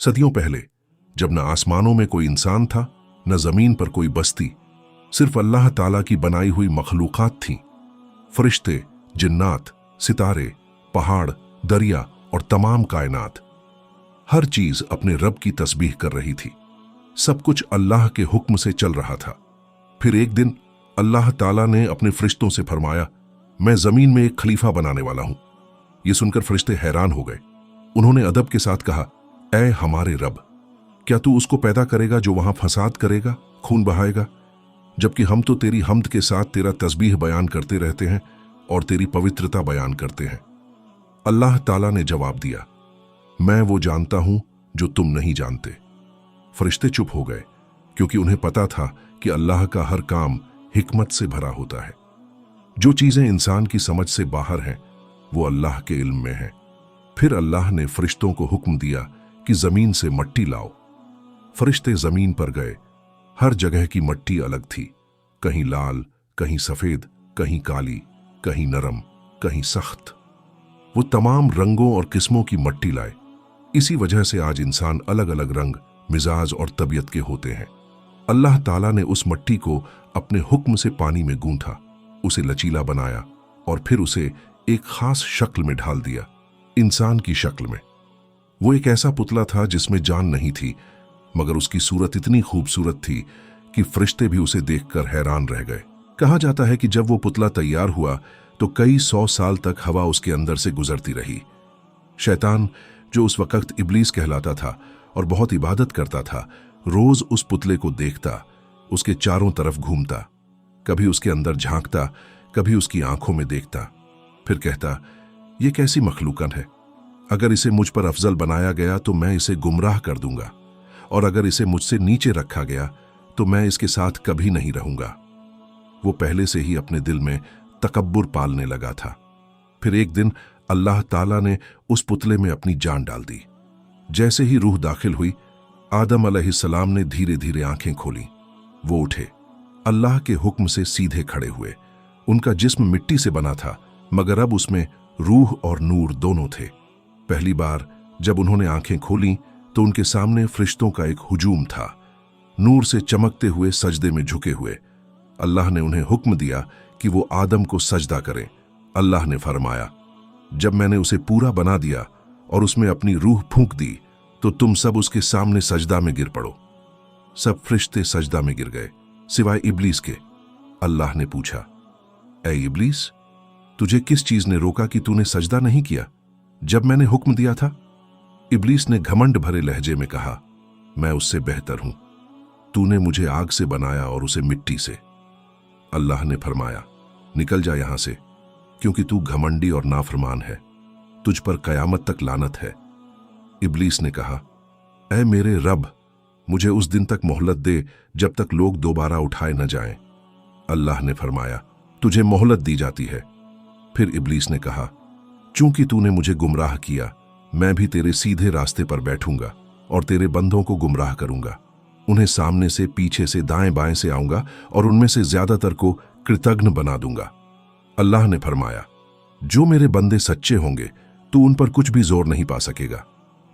सदियों पहले, जब न आसमानों में कोई इंसान था, न जमीन पर कोई बस्ती, सिर्फ अल्लाह ताला की बनाई हुई मखलूकात थीं। फरिश्ते, जिन्नात, सितारे, पहाड़, दरिया और तमाम कायनात। हर चीज अपने रब की तस्बीह कर रही थी। सब कुछ अल्लाह के हुक्म से चल रहा था। फिर एक दिन अल्लाह ताला ने अपने फरिश्तों से फरमाया, मैं जमीन में एक खलीफा बनाने वाला हूं। यह सुनकर फरिश्ते हैरान हो गए। उन्होंने अदब के साथ कहा, ऐ हमारे रब, क्या तू उसको पैदा करेगा जो वहां फसाद करेगा, खून बहाएगा? जबकि हम तो तेरी हम्द के साथ तेरा तस्बीह बयान करते रहते हैं और तेरी पवित्रता बयान करते हैं। अल्लाह ताला ने जवाब दिया, मैं वो जानता हूं जो तुम नहीं जानते। फरिश्ते चुप हो गए, क्योंकि उन्हें पता था कि अल्लाह का हर काम हिकमत से भरा होता है। जो चीजें इंसान की समझ से बाहर हैं, वो अल्लाह के इल्म में हैं। फिर अल्लाह ने फरिश्तों को हुक्म दिया कि जमीन से मट्टी लाओ। फरिश्ते जमीन पर गए। हर जगह की मट्टी अलग थी, कहीं लाल, कहीं सफेद, कहीं काली, कहीं नरम, कहीं सख्त। वो तमाम रंगों और किस्मों की मट्टी लाए। इसी वजह से आज इंसान अलग अलग रंग, मिजाज और तबीयत के होते हैं। अल्लाह ताला ने उस मट्टी को अपने हुक्म से पानी में गूंथा, उसे लचीला बनाया और फिर उसे एक खास शक्ल में ढाल दिया, इंसान की शक्ल में। वो एक ऐसा पुतला था जिसमें जान नहीं थी, मगर उसकी सूरत इतनी खूबसूरत थी कि फरिश्ते भी उसे देखकर हैरान रह गए। कहा जाता है कि जब वो पुतला तैयार हुआ तो कई 100 साल तक हवा उसके अंदर से गुजरती रही। शैतान, जो उस वक्त इब्लीस कहलाता था और बहुत इबादत करता था, रोज उस पुतले को देखता, उसके चारों तरफ घूमता, कभी उसके अंदर झांकता, कभी उसकी आंखों में देखता, फिर कहता, ये कैसी मखलूकन है? अगर इसे मुझ पर अफजल बनाया गया तो मैं इसे गुमराह कर दूंगा, और अगर इसे मुझसे नीचे रखा गया तो मैं इसके साथ कभी नहीं रहूंगा। वो पहले से ही अपने दिल में तकब्बुर पालने लगा था। फिर एक दिन अल्लाह ताला ने उस पुतले में अपनी जान डाल दी। जैसे ही रूह दाखिल हुई, आदम अलैहिस्सलाम ने धीरे धीरे आंखें खोली। वो उठे, अल्लाह के हुक्म से सीधे खड़े हुए। उनका जिस्म मिट्टी से बना था, मगर अब उसमें रूह और नूर दोनों थे। पहली बार जब उन्होंने आंखें खोली तो उनके सामने फरिश्तों का एक हुजूम था, नूर से चमकते हुए सजदे में झुके हुए। अल्लाह ने उन्हें हुक्म दिया कि वो आदम को सजदा करें। अल्लाह ने फरमाया, जब मैंने उसे पूरा बना दिया और उसमें अपनी रूह फूंक दी तो तुम सब उसके सामने सजदा में गिर पड़ो। सब फरिश्ते सजदा में गिर गए, सिवाय इब्लीस के। अल्लाह ने पूछा, ऐ इब्लीस, तुझे किस चीज ने रोका कि तूने सजदा नहीं किया जब मैंने हुक्म दिया था? इब्लीस ने घमंड भरे लहजे में कहा, मैं उससे बेहतर हूं। तूने मुझे आग से बनाया और उसे मिट्टी से। अल्लाह ने फरमाया, निकल जा यहां से, क्योंकि तू घमंडी और नाफरमान है। तुझ पर कयामत तक लानत है। इब्लीस ने कहा, ऐ मेरे रब, मुझे उस दिन तक मोहलत दे जब तक लोग दोबारा उठाए न जाएं। अल्लाह ने फरमाया, तुझे मोहलत दी जाती है। फिर इब्लीस ने कहा, चूंकि तूने मुझे गुमराह किया, मैं भी तेरे सीधे रास्ते पर बैठूंगा और तेरे बंदों को गुमराह करूंगा। उन्हें सामने से, पीछे से, दाएं बाएं से आऊंगा और उनमें से ज्यादातर को कृतघ्न बना दूंगा। अल्लाह ने फरमाया, जो मेरे बंदे सच्चे होंगे तू उन पर कुछ भी जोर नहीं पा सकेगा,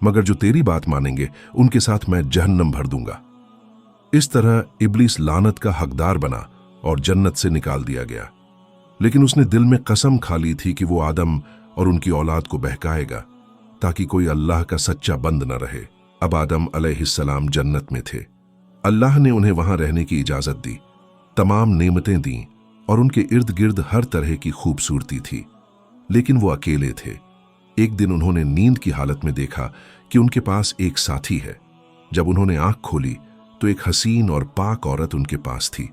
मगर जो तेरी बात मानेंगे उनके साथ मैं जहन्नम भर दूंगा। इस तरह इब्लीस लानत का हकदार बना और जन्नत से निकाल दिया गया। लेकिन उसने दिल में कसम खा ली थी कि वो आदम और उनकी औलाद को बहकाएगा, ताकि कोई अल्लाह का सच्चा बंद न रहे। अब आदम अलैहिस्सलाम जन्नत में थे। अल्लाह ने उन्हें वहां रहने की इजाजत दी, तमाम नेमतें दी और उनके इर्द गिर्द हर तरह की खूबसूरती थी। लेकिन वो अकेले थे। एक दिन उन्होंने नींद की हालत में देखा कि उनके पास एक साथी है। जब उन्होंने आंख खोली तो एक हसीन और पाक औरत उनके पास थी।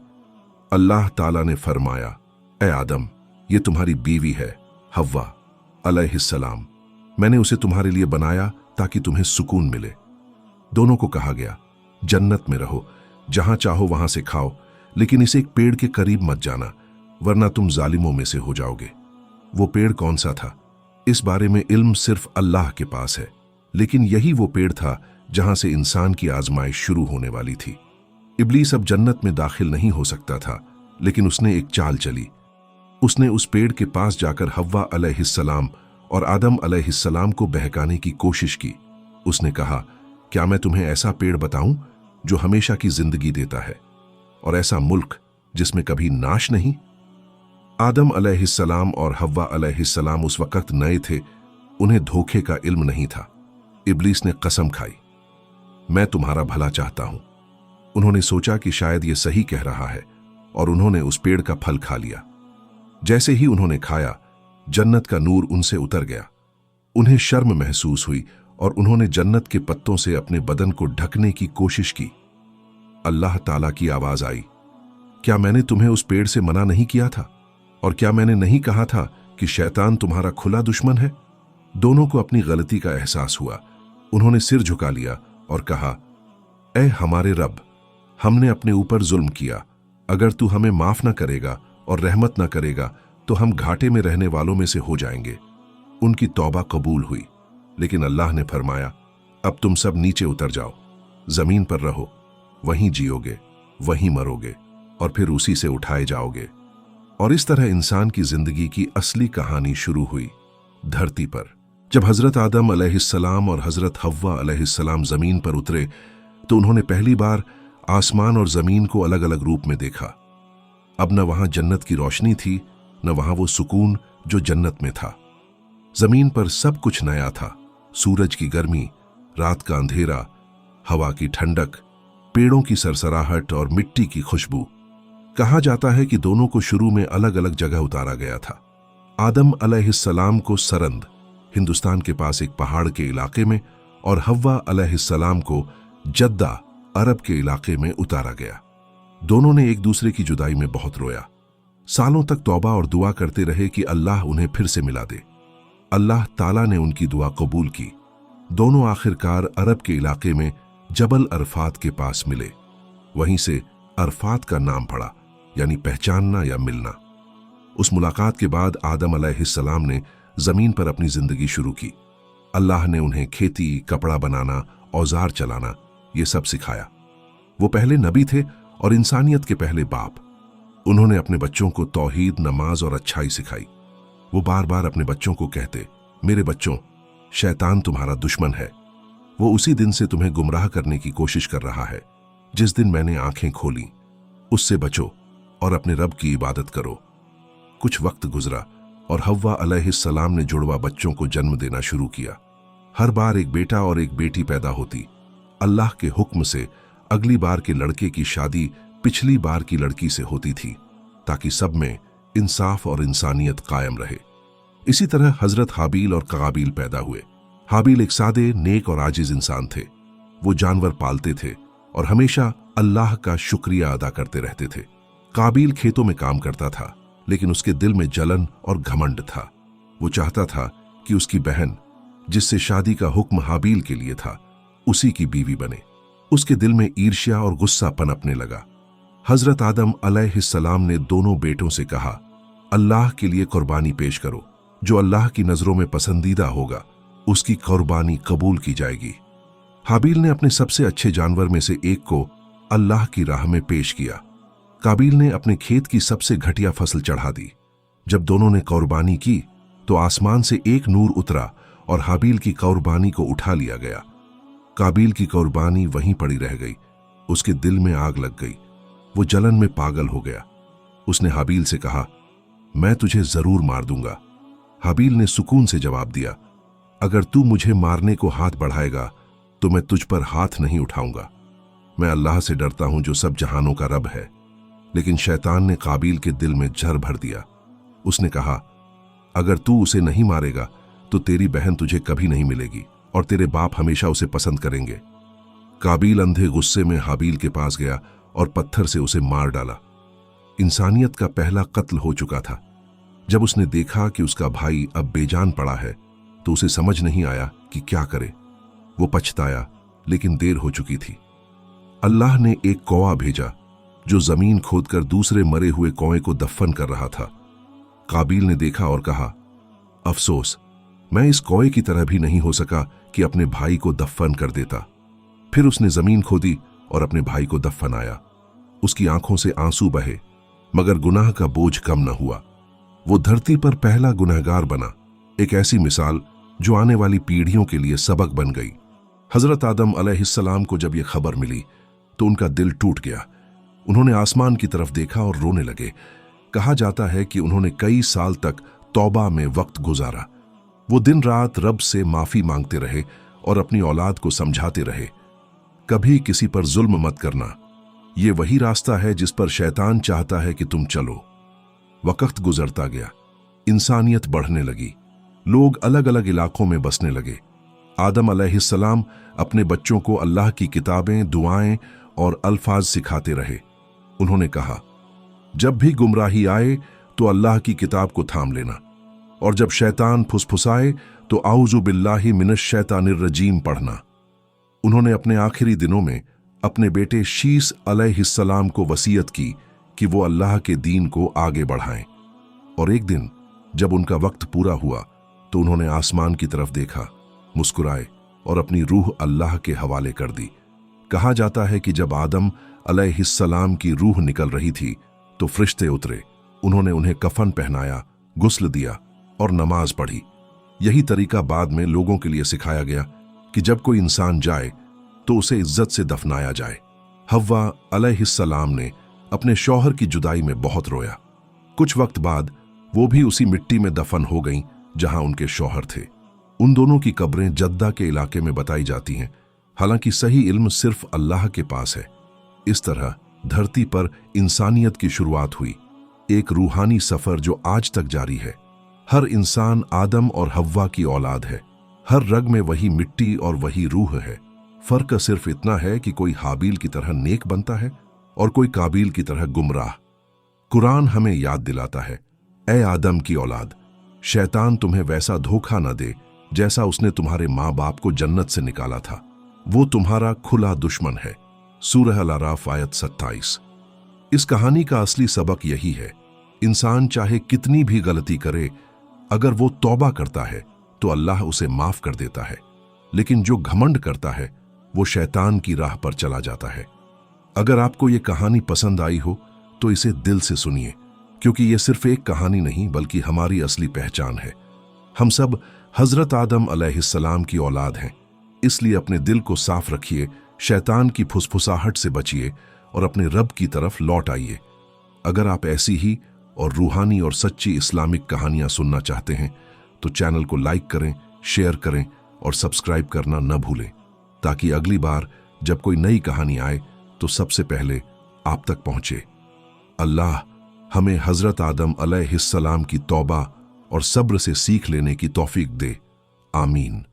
अल्लाह ताला ने फरमाया, ऐ आदम, ये तुम्हारी बीवी है, हव्वा अलैहिस्सलाम। मैंने उसे तुम्हारे लिए बनाया ताकि तुम्हें सुकून मिले। दोनों को कहा गया, जन्नत में रहो, जहां चाहो वहां से खाओ, लेकिन इसे एक पेड़ के करीब मत जाना, वरना तुम जालिमों में से हो जाओगे। वो पेड़ कौन सा था, इस बारे में इल्म सिर्फ अल्लाह के पास है, लेकिन यही वो पेड़ था जहां से इंसान की आजमाइश शुरू होने वाली थी। इब्लीस अब जन्नत में दाखिल नहीं हो सकता था, लेकिन उसने एक चाल चली। उसने उस पेड़ के पास जाकर हव्वा अलैहिस्सलाम और आदम अलैहिस्सलाम को बहकाने की कोशिश की। उसने कहा क्या मैं तुम्हें ऐसा पेड़ बताऊं जो हमेशा की जिंदगी देता है, और ऐसा मुल्क जिसमें कभी नाश नहीं? आदम अलैहिस्सलाम और हव्वा अलैहिस्सलाम उस वक्त नए थे, उन्हें धोखे का इल्म नहीं था। इब्लीस ने कसम खाई, मैं तुम्हारा भला चाहता हूं। उन्होंने सोचा कि शायद ये सही कह रहा है, और उन्होंने उस पेड़ का फल खा लिया। जैसे ही उन्होंने खाया, जन्नत का नूर उनसे उतर गया। उन्हें शर्म महसूस हुई और उन्होंने जन्नत के पत्तों से अपने बदन को ढकने की कोशिश की। अल्लाह ताला की आवाज आई, क्या मैंने तुम्हें उस पेड़ से मना नहीं किया था? और क्या मैंने नहीं कहा था कि शैतान तुम्हारा खुला दुश्मन है? दोनों को अपनी गलती का एहसास हुआ। उन्होंने सिर झुका लिया और कहा, ऐ हमारे रब, हमने अपने ऊपर जुल्म किया। अगर तू हमें माफ न करेगा और रहमत न करेगा तो हम घाटे में रहने वालों में से हो जाएंगे। उनकी तौबा कबूल हुई, लेकिन अल्लाह ने फरमाया, अब तुम सब नीचे उतर जाओ, जमीन पर रहो, वहीं जियोगे, वहीं मरोगे और फिर उसी से उठाए जाओगे। और इस तरह इंसान की जिंदगी की असली कहानी शुरू हुई धरती पर। जब हजरत आदम अलैहिस्सलाम और हजरत हव्वा अलैहिस्सलाम जमीन पर उतरे तो उन्होंने पहली बार आसमान और जमीन को अलग अलग रूप में देखा। अब न वहां जन्नत की रोशनी थी, न वहां वो सुकून जो जन्नत में था। जमीन पर सब कुछ नया था, सूरज की गर्मी, रात का अंधेरा, हवा की ठंडक, पेड़ों की सरसराहट और मिट्टी की खुशबू। कहा जाता है कि दोनों को शुरू में अलग अलग जगह उतारा गया था। आदम अलैहिस्सलाम को सरंद, हिंदुस्तान के पास एक पहाड़ के इलाके में, और हव्वा अलैहिस्सलाम को जद्दा, अरब के इलाके में उतारा गया। दोनों ने एक दूसरे की जुदाई में बहुत रोया। सालों तक तौबा और दुआ करते रहे कि अल्लाह उन्हें फिर से मिला दे। अल्लाह ताला ने उनकी दुआ कबूल की। दोनों आखिरकार अरब के इलाके में जबल अरफात के पास मिले। वहीं से अरफात का नाम पड़ा, यानी पहचानना या मिलना। उस मुलाकात के बाद आदम अलैहिस्सलाम ने जमीन पर अपनी जिंदगी शुरू की। अल्लाह ने उन्हें खेती, कपड़ा बनाना, औजार चलाना, ये सब सिखाया। वो पहले नबी थे और इंसानियत के पहले बाप। उन्होंने अपने बच्चों को तौहीद, नमाज और अच्छाई सिखाई। वो बार बार अपने बच्चों को कहते, मेरे बच्चों, शैतान तुम्हारा दुश्मन है। वो उसी दिन से तुम्हें गुमराह करने की कोशिश कर रहा है। जिस दिन मैंने आंखें खोली, उससे बचो और अपने रब की इबादत करो। कुछ वक्त गुजरा और हव्वा अलैहिस्सलाम ने जुड़वा बच्चों को जन्म देना शुरू किया। हर बार एक बेटा और एक बेटी पैदा होती। अल्लाह के हुक्म से अगली बार के लड़के की शादी पिछली बार की लड़की से होती थी, ताकि सब में इंसाफ और इंसानियत कायम रहे। इसी तरह हजरत हाबील और काबील पैदा हुए। हाबील एक सादे, नेक और आजिज इंसान थे। वो जानवर पालते थे और हमेशा अल्लाह का शुक्रिया अदा करते रहते थे। काबील खेतों में काम करता था, लेकिन उसके दिल में जलन और घमंड था। वो चाहता था कि उसकी बहन, जिससे शादी का हुक्म हाबील के लिए था, उसी की बीवी बने। उसके दिल में ईर्ष्या और गुस्सा पनपने लगा। हजरत आदम अलैहिस्सलाम ने दोनों बेटों से कहा, अल्लाह के लिए कुर्बानी पेश करो। जो अल्लाह की नजरों में पसंदीदा होगा, उसकी कुर्बानी कबूल की जाएगी। हाबील ने अपने सबसे अच्छे जानवर में से एक को अल्लाह की राह में पेश किया। काबील ने अपने खेत की सबसे घटिया फसल चढ़ा दी। जब दोनों ने कुर्बानी की तो आसमान से एक नूर उतरा और हाबील की कुर्बानी को उठा लिया गया। काबील की कुर्बानी वहीं पड़ी रह गई। उसके दिल में आग लग गई। वो जलन में पागल हो गया। उसने हाबील से कहा, मैं तुझे जरूर मार दूंगा। हाबील ने सुकून से जवाब दिया, अगर तू मुझे मारने को हाथ बढ़ाएगा तो मैं तुझ पर हाथ नहीं उठाऊंगा। मैं अल्लाह से डरता हूं जो सब जहानों का रब है। लेकिन शैतान ने काबील के दिल में जहर भर दिया। उसने कहा, अगर तू उसे नहीं मारेगा तो तेरी बहन तुझे कभी नहीं मिलेगी और तेरे बाप हमेशा उसे पसंद करेंगे। काबील अंधे गुस्से में हाबील के पास गया और पत्थर से उसे मार डाला। इंसानियत का पहला कत्ल हो चुका था। जब उसने देखा कि उसका भाई अब बेजान पड़ा है तो उसे समझ नहीं आया कि क्या करे। वो पछताया, लेकिन देर हो चुकी थी। अल्लाह ने एक कौवा भेजा जो जमीन खोदकर दूसरे मरे हुए कौवे को दफन कर रहा था। काबील ने देखा और कहा, अफसोस, मैं इस कौवे की तरह भी नहीं हो सका कि अपने भाई को दफन कर देता। फिर उसने जमीन खोदी और अपने भाई को दफनाया। उसकी आंखों से आंसू बहे, मगर गुनाह का बोझ कम न हुआ। वो धरती पर पहला गुनहगार बना, एक ऐसी मिसाल जो आने वाली पीढ़ियों के लिए सबक बन गई। हजरत आदम अलैहिस्सलाम को जब यह खबर मिली तो उनका दिल टूट गया। उन्होंने आसमान की तरफ देखा और रोने लगे। कहा जाता है कि उन्होंने कई साल तक तौबा में वक्त गुजारा। वो दिन रात रब से माफी मांगते रहे और अपनी औलाद को समझाते रहे, कभी किसी पर जुल्म मत करना, ये वही रास्ता है जिस पर शैतान चाहता है कि तुम चलो। वक्त गुजरता गया, इंसानियत बढ़ने लगी, लोग अलग अलग इलाकों में बसने लगे। आदम अलैहिस्सलाम अपने बच्चों को अल्लाह की किताबें, दुआएं और अल्फाज सिखाते रहे। उन्होंने कहा, जब भी गुमराही आए तो अल्लाह की किताब को थाम लेना, और जब शैतान फुसफुसाए तो आऊज़ु बिल्लाहि मिनश शैतानिर रजीम पढ़ना। उन्होंने अपने आखिरी दिनों में अपने बेटे शीस अलैहिस्सलाम को वसीयत की कि वो अल्लाह के दीन को आगे बढ़ाएं। और एक दिन जब उनका वक्त पूरा हुआ तो उन्होंने आसमान की तरफ देखा, मुस्कुराए और अपनी रूह अल्लाह के हवाले कर दी। कहा जाता है कि जब आदम अलैहिस्सलाम की रूह निकल रही थी तो फरिश्ते उतरे, उन्होंने उन्हें कफन पहनाया, गुस्ल दिया और नमाज पढ़ी। यही तरीका बाद में लोगों के लिए सिखाया गया कि जब कोई इंसान जाए तो उसे इज्जत से दफनाया जाए। हव्वा अलैहिस्सलाम ने अपने शौहर की जुदाई में बहुत रोया। कुछ वक्त बाद वो भी उसी मिट्टी में दफन हो गईं जहां उनके शौहर थे। उन दोनों की कब्रें जद्दा के इलाके में बताई जाती हैं, हालांकि सही इल्म सिर्फ अल्लाह के पास है। इस तरह धरती पर इंसानियत की शुरुआत हुई, एक रूहानी सफर जो आज तक जारी है। हर इंसान आदम और हव्वा की औलाद है, हर रग में वही मिट्टी और वही रूह है। फर्क सिर्फ इतना है कि कोई हाबील की तरह नेक बनता है और कोई काबिल की तरह गुमराह। कुरान हमें याद दिलाता है, ए आदम की औलाद, शैतान तुम्हें वैसा धोखा न दे जैसा उसने तुम्हारे माँ बाप को जन्नत से निकाला था। वो तुम्हारा खुला दुश्मन है। सूरह अल-अराफ आयत 27। इस कहानी का असली सबक यही है, इंसान चाहे कितनी भी गलती करे, अगर वो तौबा करता है तो अल्लाह उसे माफ कर देता है, लेकिन जो घमंड करता है वो शैतान की राह पर चला जाता है। अगर आपको ये कहानी पसंद आई हो तो इसे दिल से सुनिए, क्योंकि ये सिर्फ एक कहानी नहीं बल्कि हमारी असली पहचान है। हम सब हजरत आदम अलैहिस्सलाम की औलाद हैं, इसलिए अपने दिल को साफ रखिए, शैतान की फुसफुसाहट से बचिए और अपने रब की तरफ लौट आइए। अगर आप ऐसी ही और रूहानी और सच्ची इस्लामिक कहानियां सुनना चाहते हैं तो चैनल को लाइक करें, शेयर करें और सब्सक्राइब करना न भूलें, ताकि अगली बार जब कोई नई कहानी आए तो सबसे पहले आप तक पहुंचे। अल्लाह हमें हजरत आदम अलैहिस्सलाम की तौबा और सब्र से सीख लेने की तौफीक दे। आमीन।